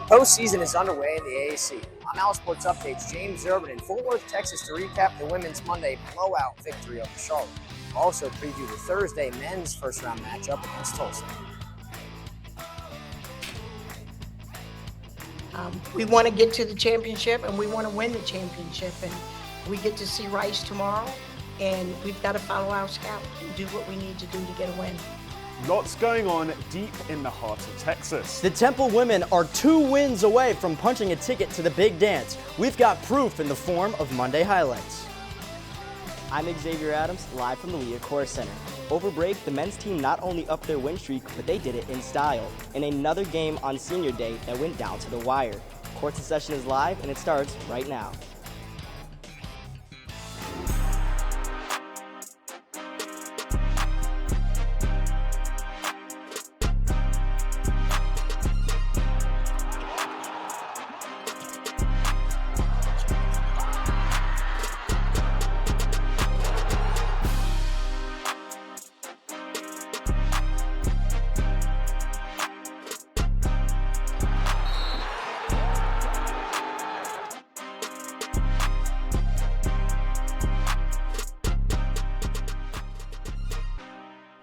Postseason is underway in the AAC. On Al Sports Updates, James Urban in Fort Worth, Texas to recap the women's Monday blowout victory over Charlotte. We'll also preview the Thursday men's first-round matchup against Tulsa. We want to get to the championship and we want to win the championship. And we get to see Rice tomorrow, and we've got to follow our scout and do what we need to do to get a win. Lots going on deep in the heart of Texas. The Temple women are 2 wins away from punching a ticket to the big dance. We've got proof in the form of Monday highlights. I'm Xavier Adams, live from the Leah Core Center. Over break, the men's team not only upped their win streak, but they did it in style, in another game on senior day that went down to the wire. Courts in session is live, and it starts right now.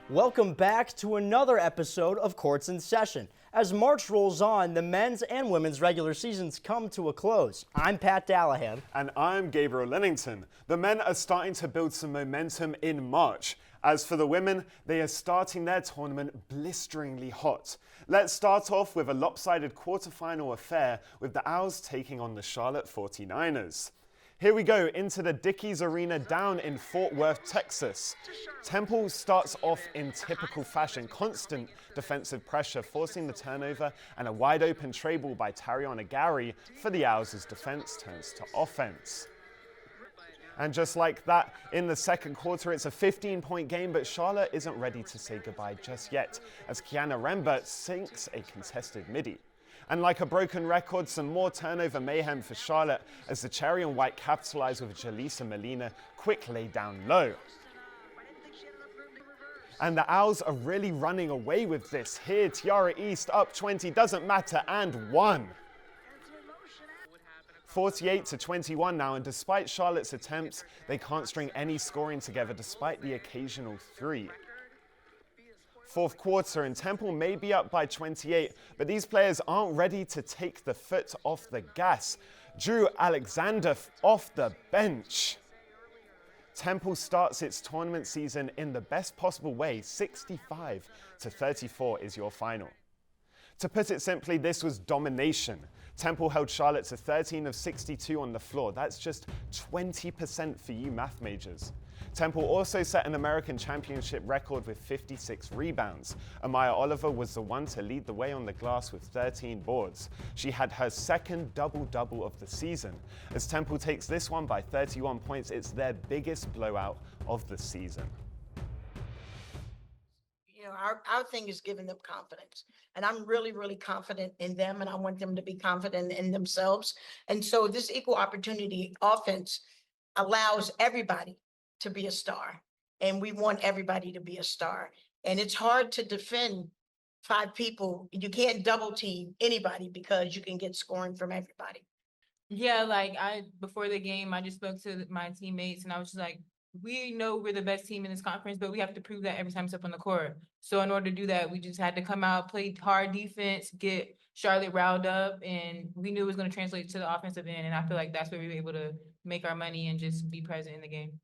Welcome back to another episode of Courts in Session. As March rolls on, the men's and women's regular seasons come to a close. I'm Pat Dallahan. And I'm Gabriel Linington. The men are starting to build some momentum in March. As for the women, they are starting their tournament blisteringly hot. Let's start off with a lopsided quarterfinal affair with the Owls taking on the Charlotte 49ers. Here we go into the Dickies Arena down in Fort Worth, Texas. Temple starts off in typical fashion, constant defensive pressure, forcing the turnover and a wide open tray ball by Tariana Gary for the Owls as defense turns to offense. And just like that, in the second quarter, it's a 15-point game, but Charlotte isn't ready to say goodbye just yet, as Kiana Rembert sinks a contested midi. And like a broken record, some more turnover mayhem for Charlotte as the Cherry and White capitalize with Jaleesa Molina, quick lay down low. And the Owls are really running away with this here. Tiara East up 20, doesn't matter, and 1. 48-21 now, and despite Charlotte's attempts, they can't string any scoring together despite the occasional 3. Fourth quarter, and Temple may be up by 28, but these players aren't ready to take the foot off the gas. Drew Alexander off the bench. Temple starts its tournament season in the best possible way. 65-34 is your final. To put it simply, this was domination. Temple held Charlotte to 13 of 62 on the floor. That's just 20% for you math majors. Temple also set an American Championship record with 56 rebounds. Amaya Oliver was the one to lead the way on the glass with 13 boards. She had her second double-double of the season. As Temple takes this one by 31 points, it's their biggest blowout of the season. You know, our thing is giving them confidence. And I'm really, really confident in them, and I want them to be confident in themselves. And so this equal opportunity offense allows everybody to be a star, and we want everybody to be a star. And it's hard to defend 5 people. You can't double team anybody because you can get scoring from everybody. Yeah, before the game, I just spoke to my teammates and I was just like, we know we're the best team in this conference, but we have to prove that every time it's up on the court. So in order to do that, we just had to come out, play hard defense, get Charlotte riled up, and we knew it was going to translate to the offensive end. And I feel like that's where we were able to make our money and just be present in the game.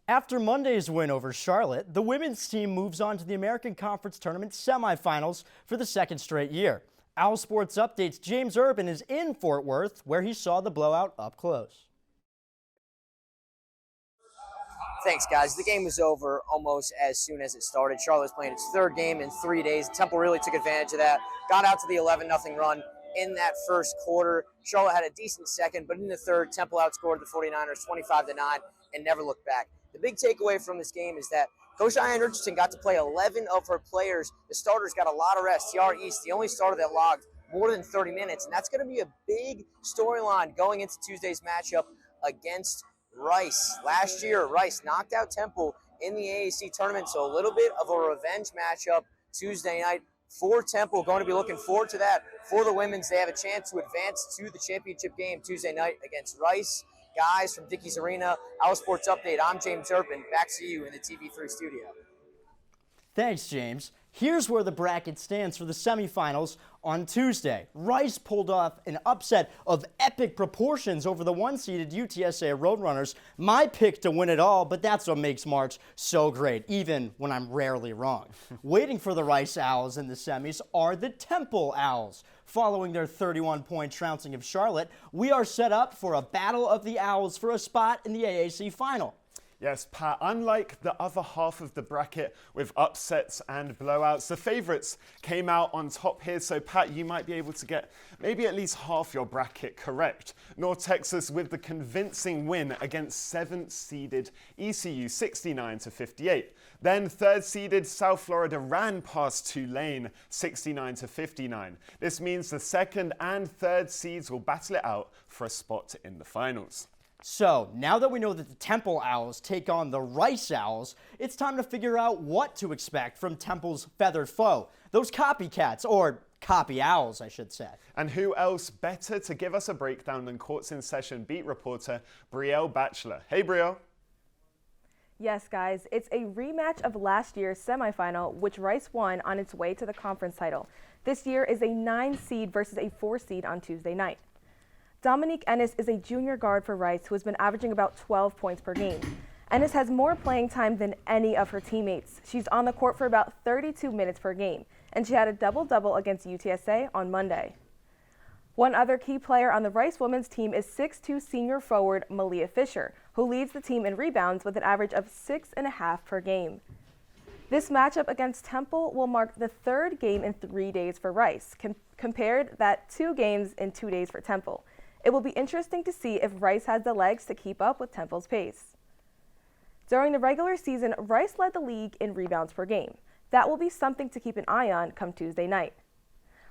After Monday's win over Charlotte, the women's team moves on to the American Conference Tournament semifinals for the second straight year. Al Sports Updates, James Urban is in Fort Worth, where he saw the blowout up close. Thanks, guys. The game was over almost as soon as it started. Charlotte was playing its 3rd game in 3 days. Temple really took advantage of that, got out to the 11-0 run in that first quarter. Charlotte had a decent second, but in the third, Temple outscored the 49ers 25-9 and never looked back. The big takeaway from this game is that Coach Diane Richardson got to play 11 of her players. The starters got a lot of rest. Tiara East, the only starter that logged more than 30 minutes, and that's going to be a big storyline going into Tuesday's matchup against Rice. Last year, Rice knocked out Temple in the AAC tournament, so a little bit of a revenge matchup Tuesday night. for Temple. Going to be looking forward to that. For the women's, they have a chance to advance to the championship game Tuesday night against Rice. Guys, from Dickies Arena, Our Sports Update, I'm James Urban. Back to you in the TV3 studio. Thanks, James. Here's where the bracket stands for the semifinals on Tuesday. Rice pulled off an upset of epic proportions over the one-seeded UTSA Roadrunners. My pick to win it all, but that's what makes March so great, even when I'm rarely wrong. Waiting for the Rice Owls in the semis are the Temple Owls. Following their 31-point trouncing of Charlotte, we are set up for a battle of the Owls for a spot in the AAC final. Yes, Pat, unlike the other half of the bracket with upsets and blowouts, the favourites came out on top here. So, Pat, you might be able to get maybe at least half your bracket correct. North Texas with the convincing win against 7th-seeded ECU 69-58. Then 3rd-seeded South Florida ran past Tulane 69-59. This means the 2nd and 3rd seeds will battle it out for a spot in the finals. So, now that we know that the Temple Owls take on the Rice Owls, it's time to figure out what to expect from Temple's feathered foe, those copycats, or copy owls, I should say. And who else better to give us a breakdown than Courts in Session beat reporter Brielle Batchelor. Hey, Brielle. Yes, guys, it's a rematch of last year's semifinal, which Rice won on its way to the conference title. This year is a 9-seed versus a 4-seed on Tuesday night. Dominique Ennis is a junior guard for Rice who has been averaging about 12 points per game. Ennis has more playing time than any of her teammates. She's on the court for about 32 minutes per game, and she had a double-double against UTSA on Monday. One other key player on the Rice women's team is 6'2" senior forward Malia Fisher, who leads the team in rebounds with an average of 6.5 per game. This matchup against Temple will mark the 3rd game in 3 days for Rice, compared that 2 games in 2 days for Temple. It will be interesting to see if Rice has the legs to keep up with Temple's pace. During the regular season, Rice led the league in rebounds per game. That will be something to keep an eye on come Tuesday night.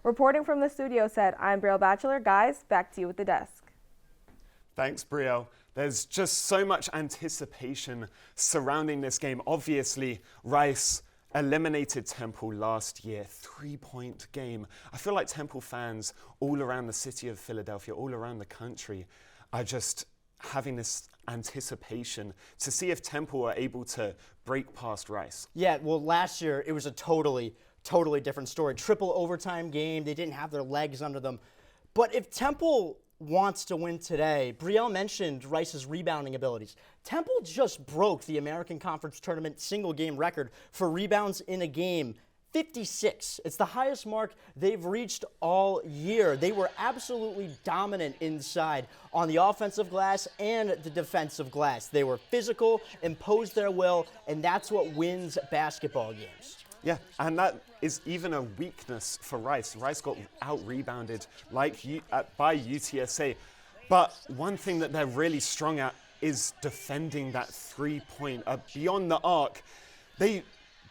Reporting from the studio set, I'm Brielle Batchelor. Guys, back to you at the desk. Thanks, Brielle. There's just so much anticipation surrounding this game. Obviously, Rice eliminated Temple last year, 3-point game. I feel like Temple fans all around the city of Philadelphia, all around the country, are just having this anticipation to see if Temple are able to break past Rice. Yeah, well, last year it was a totally different story. Triple overtime game. They didn't have their legs under them. But if Temple wants to win today, Brielle mentioned Rice's rebounding abilities. Temple just broke the American Conference Tournament single game record for rebounds in a game, 56. It's the highest mark they've reached all year. They were absolutely dominant inside on the offensive glass and the defensive glass. They were physical, imposed their will, and that's what wins basketball games. Yeah, and that is even a weakness for Rice. Rice got out-rebounded by UTSA. But one thing that they're really strong at is defending that 3-point. Beyond the arc, they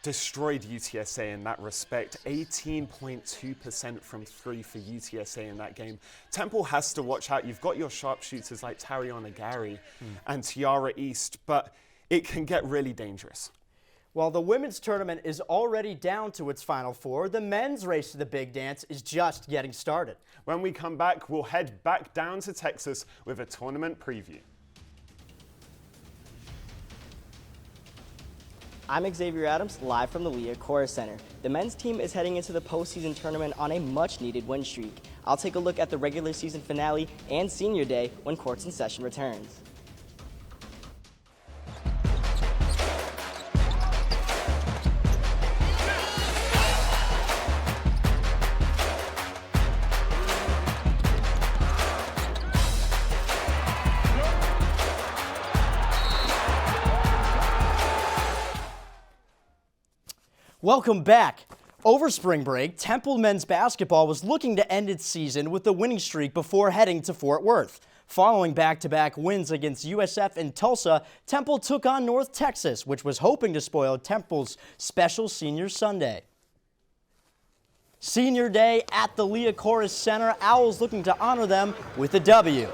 destroyed UTSA in that respect. 18.2% from 3 for UTSA in that game. Temple has to watch out. You've got your sharpshooters like Tariana Gary and Tiara East, but it can get really dangerous. While the women's tournament is already down to its Final Four, the men's race to the big dance is just getting started. When we come back, we'll head back down to Texas with a tournament preview. I'm Xavier Adams, live from the Leah Chorus Center. The men's team is heading into the postseason tournament on a much-needed win streak. I'll take a look at the regular season finale and senior day when Courts in Session returns. Welcome back. Over spring break, Temple men's basketball was looking to end its season with a winning streak before heading to Fort Worth. Following back-to-back wins against USF and Tulsa, Temple took on North Texas, which was hoping to spoil Temple's special Senior Sunday. Senior Day at the Leah Chorus Center, Owls looking to honor them with a W.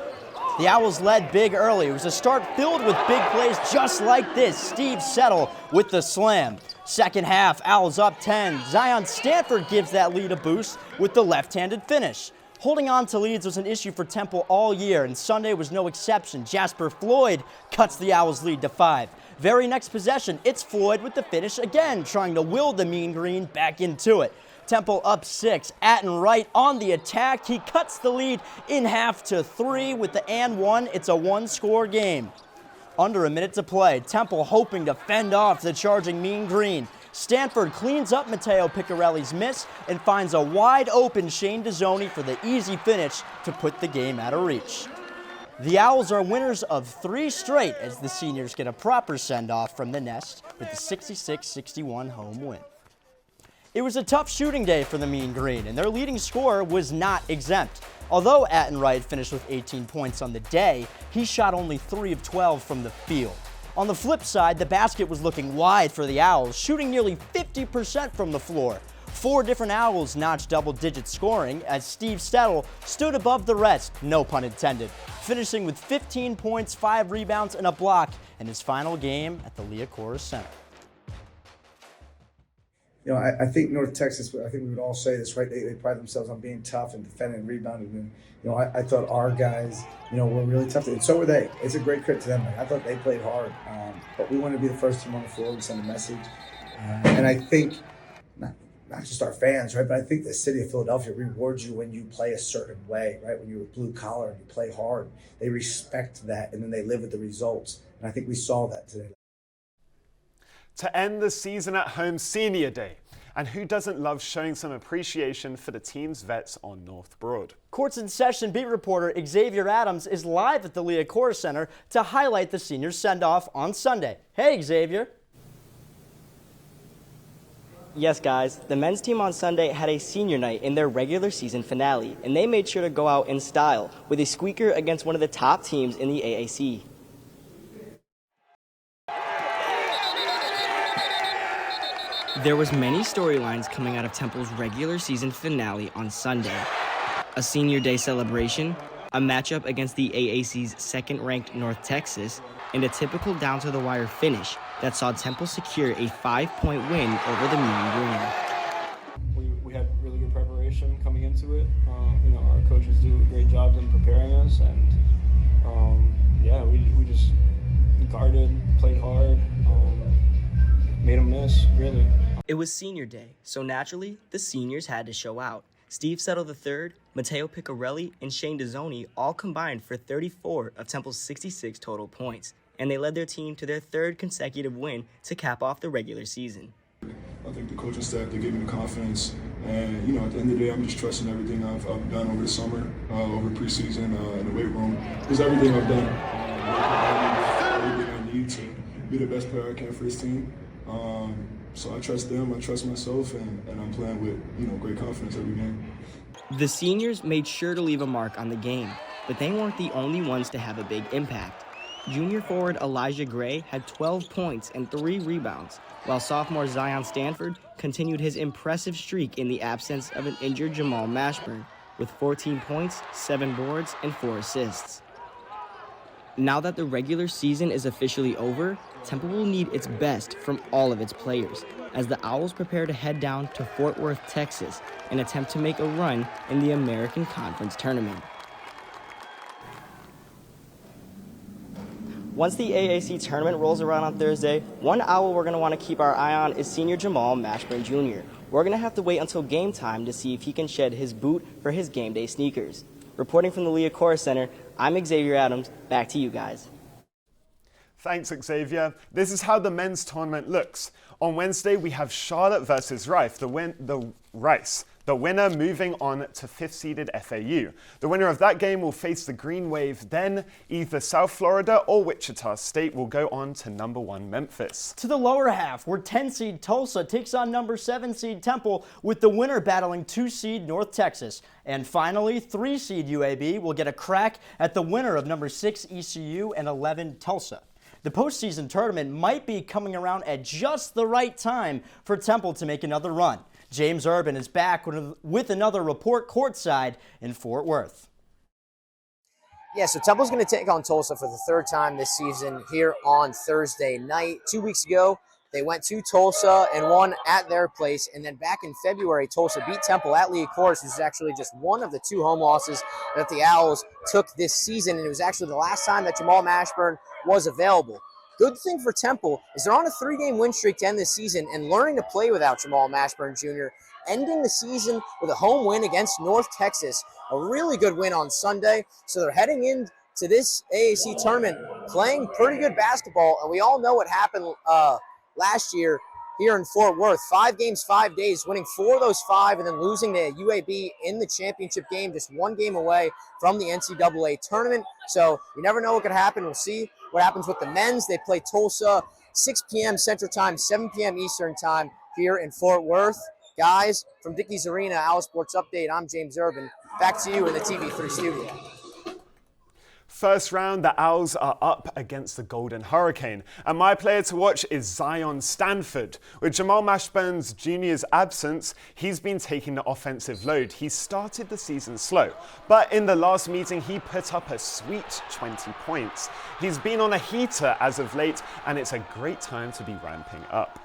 The Owls led big early. It was a start filled with big plays just like this. Steve Settle with the slam. Second half, Owls up 10. Zion Stanford gives that lead a boost with the left-handed finish. Holding on to leads was an issue for Temple all year, and Sunday was no exception. Jasper Floyd cuts the Owls' lead to 5. Very next possession, it's Floyd with the finish again, trying to will the Mean Green back into it. Temple up 6. Atten Wright on the attack. He cuts the lead in half to 3 with the and 1. It's a one-score game. Under a minute to play. Temple hoping to fend off the charging Mean Green. Stanford cleans up Matteo Piccarelli's miss and finds a wide-open Shane Dezzoni for the easy finish to put the game out of reach. The Owls are winners of 3 straight as the seniors get a proper send-off from the Nest with the 66-61 home win. It was a tough shooting day for the Mean Green, and their leading scorer was not exempt. Although Atten Wright finished with 18 points on the day, he shot only 3 of 12 from the field. On the flip side, the basket was looking wide for the Owls, shooting nearly 50% from the floor. 4 different Owls notched double-digit scoring as Steve Settle stood above the rest, no pun intended, finishing with 15 points, 5 rebounds, and a block in his final game at the Liacouras Center. You know, I think North Texas, I think we would all say this, right? They pride themselves on being tough and defending and rebounding. And, you know, I thought our guys, you know, were really tough. And so were they. It's a great credit to them. I thought they played hard. But we wanted to be the first team on the floor to send a message. And I think, not just our fans, right? But I think the city of Philadelphia rewards you when you play a certain way, right? When you're blue collar and you play hard. They respect that, and then they live with the results. And I think we saw that today. To end the season at home, Senior Day. And who doesn't love showing some appreciation for the team's vets on North Broad? Courts in Session beat reporter Xavier Adams is live at the Liacouras Center to highlight the seniors' send-off on Sunday. Hey, Xavier. Yes, guys, the men's team on Sunday had a senior night in their regular season finale, and they made sure to go out in style with a squeaker against one of the top teams in the AAC. There was many storylines coming out of Temple's regular season finale on Sunday. A senior day celebration, a matchup against the AAC's second-ranked North Texas, and a typical down-to-the-wire finish that saw Temple secure a 5-point win over the Mean Green. We had really good preparation coming into it. You know, our coaches do a great job in preparing us, and yeah, we just guarded, played hard, made them miss, really. It was senior day, so naturally, the seniors had to show out. Steve Settle III, Matteo Piccarelli, and Shane Dezzoni all combined for 34 of Temple's 66 total points, and they led their team to their 3rd consecutive win to cap off the regular season. I think the coaching staff, they gave me the confidence, and you know, at the end of the day, I'm just trusting everything I've done over the summer, over preseason, in the weight room. Just everything I've done, everything I need to be the best player I can for this team. So I trust them, I trust myself, and I'm playing with, you know, great confidence every game. The seniors made sure to leave a mark on the game, but they weren't the only ones to have a big impact. Junior forward Elijah Gray had 12 points and 3 rebounds, while sophomore Zion Stanford continued his impressive streak in the absence of an injured Jamal Mashburn, with 14 points, 7 boards, and 4 assists. Now that the regular season is officially over, Temple will need its best from all of its players as the Owls prepare to head down to Fort Worth, Texas, and attempt to make a run in the American Conference Tournament. Once the AAC tournament rolls around on Thursday, one Owl we're going to want to keep our eye on is senior Jamal Mashburn Jr. We're going to have to wait until game time to see if he can shed his boot for his game day sneakers. Reporting from the Liacouras Center, I'm Xavier Adams. Back to you guys. Thanks, Xavier. This is how the men's tournament looks. On Wednesday, we have Charlotte versus Rice, the winner moving on to 5th-seeded FAU. The winner of that game will face the Green Wave. Then either South Florida or Wichita State will go on to number 1 Memphis. To the lower half, where 10-seed Tulsa takes on number 7-seed Temple, with the winner battling 2-seed North Texas. And finally, 3-seed UAB will get a crack at the winner of number 6 ECU and 11 Tulsa. The postseason tournament might be coming around at just the right time for Temple to make another run. James Urban is back with another report courtside in Fort Worth. Yeah, so Temple's going to take on Tulsa for the third time this season here on Thursday night. 2 weeks ago, they went to Tulsa and won at their place. And then back in February, Tulsa beat Temple at Lee Corus, which is actually just one of the 2 home losses that the Owls took this season. And it was actually the last time that Jamal Mashburn was available. Good thing for Temple is they're on a 3-game win streak to end this season and learning to play without Jamal Mashburn Jr., ending the season with a home win against North Texas. A really good win on Sunday. So they're heading into this AAC tournament playing pretty good basketball. And we all know what happened last year here in Fort Worth. 5 games, 5 days, winning 4 of those 5 and then losing to UAB in the championship game, just 1 game away from the NCAA tournament. So you never know what could happen. We'll see what happens with the men's. They play Tulsa 6 p.m. Central Time, 7 p.m. Eastern Time here in Fort Worth. Guys, from Dickies Arena, Owl Sports Update, I'm James Urban. Back to you in the TV3 studio. First round, the Owls are up against the Golden Hurricane. And my player to watch is Zion Stanford. With Jamal Mashburn Jr.'s absence, he's been taking the offensive load. He started the season slow, but in the last meeting, he put up a sweet 20 points. He's been on a heater as of late, and it's a great time to be ramping up.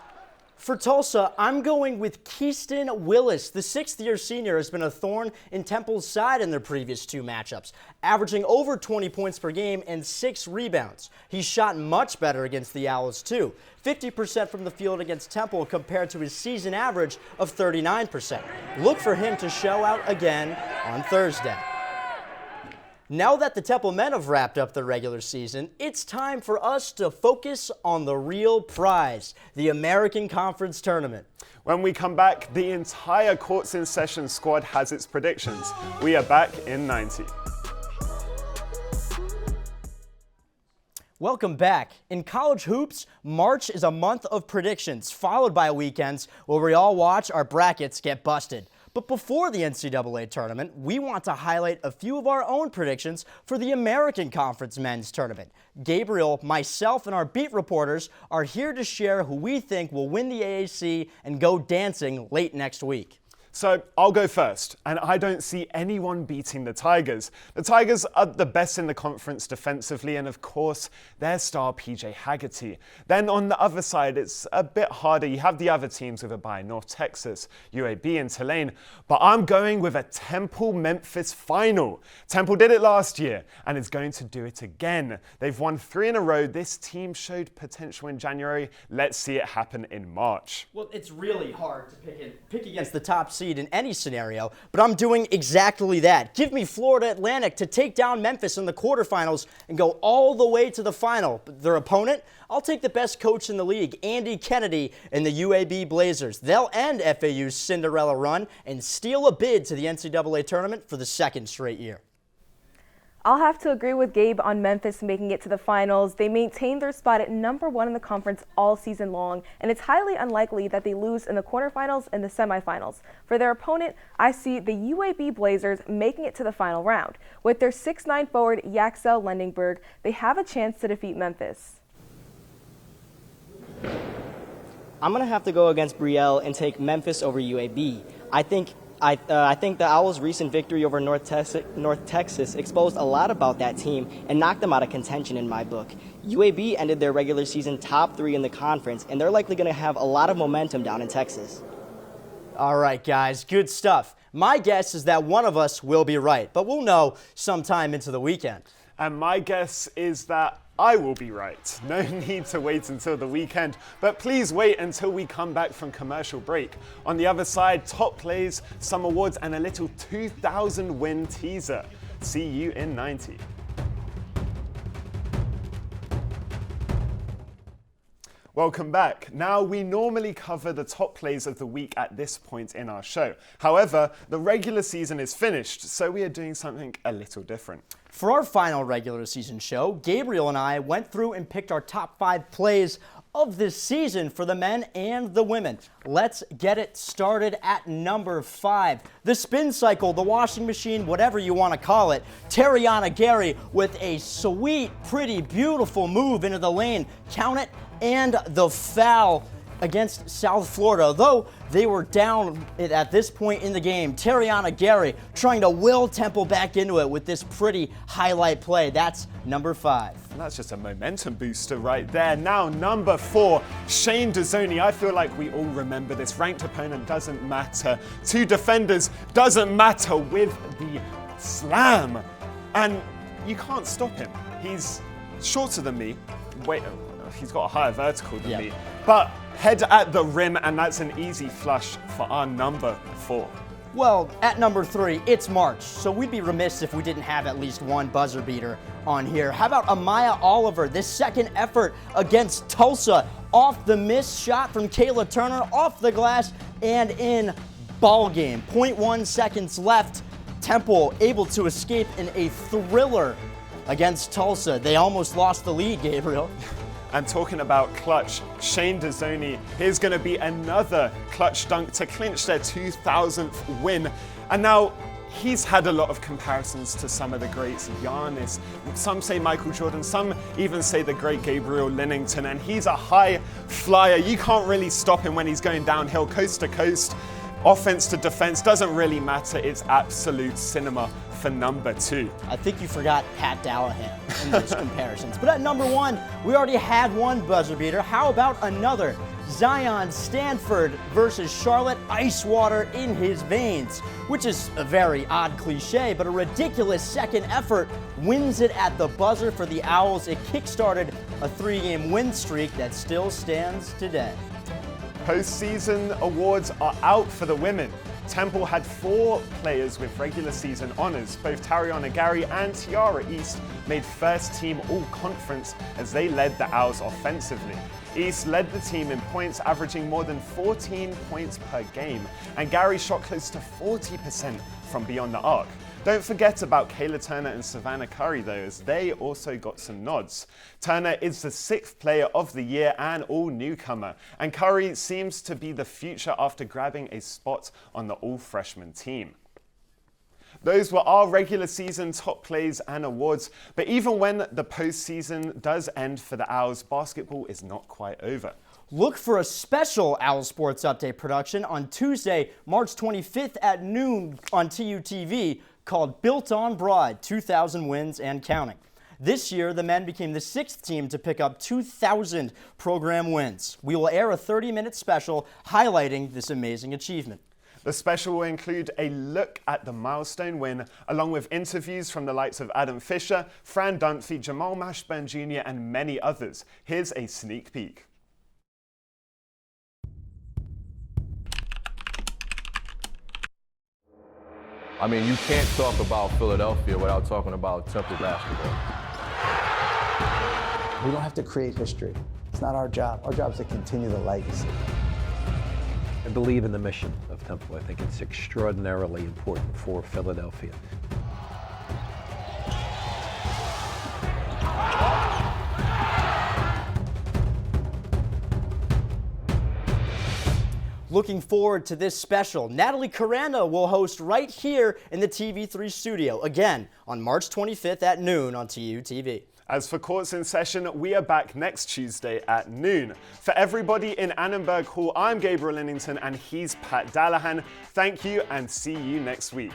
For Tulsa, I'm going with Keyston Willis. The 6th-year senior has been a thorn in Temple's side in their previous 2 matchups, averaging over 20 points per game and 6 rebounds. He's shot much better against the Owls, too. 50% from the field against Temple compared to his season average of 39%. Look for him to show out again on Thursday. Now that the Temple men have wrapped up their regular season, it's time for us to focus on the real prize, the American Conference Tournament. When we come back, the entire Courts in Session squad has its predictions. We are back in 90. Welcome back. In college hoops, March is a month of predictions, followed by weekends where we all watch our brackets get busted. But before the NCAA tournament, we want to highlight a few of our own predictions for the American Conference men's tournament. Gabriel, myself, and our beat reporters are here to share who we think will win the AAC and go dancing late next week. So I'll go first, and I don't see anyone beating the Tigers. The Tigers are the best in the conference defensively, and of course, their star PJ Haggerty. Then on the other side, it's a bit harder. You have the other teams with a bye, North Texas, UAB, and Tulane. But I'm going with a Temple-Memphis final. Temple did it last year, and is going to do it again. They've won 3 in a row. This team showed potential in January. Let's see it happen in March. Well, it's really hard to pick against the top seed in any scenario, but I'm doing exactly that. Give me Florida Atlantic to take down Memphis in the quarterfinals and go all the way to the final. But their opponent, I'll take the best coach in the league, Andy Kennedy, and the UAB Blazers. They'll end FAU's Cinderella run and steal a bid to the NCAA tournament for the 2nd straight year. I'll have to agree with Gabe on Memphis making it to the finals. They maintained their spot at #1 in the conference all season long, and it's highly unlikely that they lose in the quarterfinals and the semifinals. For their opponent, I see the UAB Blazers making it to the final round. With their 6'9" forward Yaxel Lendenberg, they have a chance to defeat Memphis. I'm going to have to go against Brielle and take Memphis over UAB. I think the Owls' recent victory over North Texas exposed a lot about that team and knocked them out of contention in my book. UAB ended their regular season top 3 in the conference, and they're likely going to have a lot of momentum down in Texas. All right, guys, good stuff. My guess is that one of us will be right, but we'll know sometime into the weekend. And my guess is that I will be right. No need to wait until the weekend, but please wait until we come back from commercial break. On the other side, top plays, some awards, and a little 2,000 win teaser. See you in 90. Welcome back. Now, we normally cover the top plays of the week at this point in our show. However, the regular season is finished, so we are doing something a little different. For our final regular season show, Gabriel and I went through and picked our top 5 plays of this season for the men and the women. Let's get it started at number 5. The spin cycle, the washing machine, whatever you want to call it. Terriana Gary with a sweet, pretty, beautiful move into the lane. Count it, and the foul. against South Florida. Though they were down at this point in the game, Terriana Gary trying to will Temple back into it with this pretty highlight play. That's number 5. And that's just a momentum booster right there. Now, number 4, Shane Dezzoni. I feel like we all remember this. Ranked opponent doesn't matter. 2 defenders doesn't matter with the slam. And you can't stop him. He's shorter than me. Wait, he's got a higher vertical than me. But head at the rim, and that's an easy flush for our number 4. Well, at number 3, it's March, so we'd be remiss if we didn't have at least one buzzer beater on here. How about Amaya Oliver, this second effort against Tulsa, off the missed shot from Kayla Turner, off the glass, and in ball game. 0.1 seconds left. Temple able to escape in a thriller against Tulsa. They almost lost the lead, Gabriel. And talking about clutch, Shane Dezzoni, here's going to be another clutch dunk to clinch their 2000th win. And now he's had a lot of comparisons to some of the greats, Giannis. Some say Michael Jordan, some even say the great Gabriel Linington. And he's a high flyer. You can't really stop him when he's going downhill, coast to coast. Offense to defense doesn't really matter. It's absolute cinema for number 2. I think you forgot Pat Dallahan in those comparisons. But at number 1, we already had one buzzer beater. How about another? Zion Stanford versus Charlotte, ice water in his veins, which is a very odd cliche, but a ridiculous second effort wins it at the buzzer for the Owls. It kickstarted a 3-game win streak that still stands today. Postseason awards are out for the women. Temple had 4 players with regular season honors. Both Terriana Gary and Tiara East made first team all-conference as they led the Owls offensively. East led the team in points, averaging more than 14 points per game, and Gary shot close to 40% from beyond the arc. Don't forget about Kayla Turner and Savannah Curry though, as they also got some nods. Turner is the 6th player of the year and all newcomer, and Curry seems to be the future after grabbing a spot on the all-freshman team. Those were our regular season top plays and awards, but even when the postseason does end for the Owls, basketball is not quite over. Look for a special Owl Sports Update production on Tuesday, March 25th at noon on TUTV called Built on Broad, 2,000 wins and counting. This year, the men became the 6th team to pick up 2,000 program wins. We will air a 30-minute special highlighting this amazing achievement. The special will include a look at the milestone win, along with interviews from the likes of Adam Fisher, Fran Dunphy, Jamal Mashburn Jr., and many others. Here's a sneak peek. I mean, you can't talk about Philadelphia without talking about Temple basketball. We don't have to create history. It's not our job. Our job is to continue the legacy. I believe in the mission of Temple. I think it's extraordinarily important for Philadelphia. Looking forward to this special. Natalie Caranda will host right here in the TV3 studio, again on March 25th at noon on TUTV. As for Courts in Session, we are back next Tuesday at noon. For everybody in Annenberg Hall, I'm Gabriel Linington and he's Pat Dallahan. Thank you and see you next week.